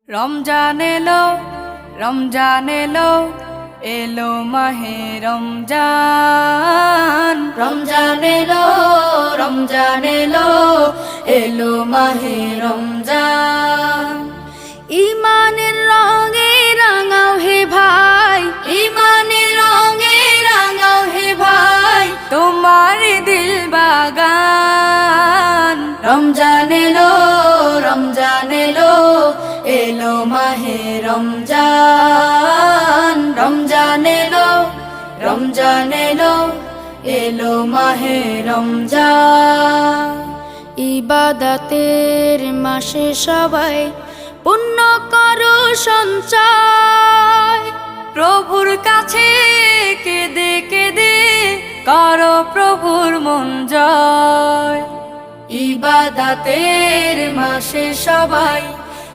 রমজান এলো, রমজান এলো, এলো মাহে রমজান। রমজান এলো, রমজান এলো, এলো মাহে রমজান। ইমানের রঙে রাঙাও হে ভাই, ইমানের রঙে রাঙাও হে ভাই, তোমার দিল বাগান। রমজান এলো, রমজান এলো, এলো মাহে রমজান। রমজান এলো, রমজান এলো, এলো মাহে রমজান। ইবাদতের মাসে সবাই পুণ্য করো সঞ্চয়, প্রভুর কাছে কেঁদে কেঁদে করো প্রভুর মন জয়। ইবাদতের মাসে সবাই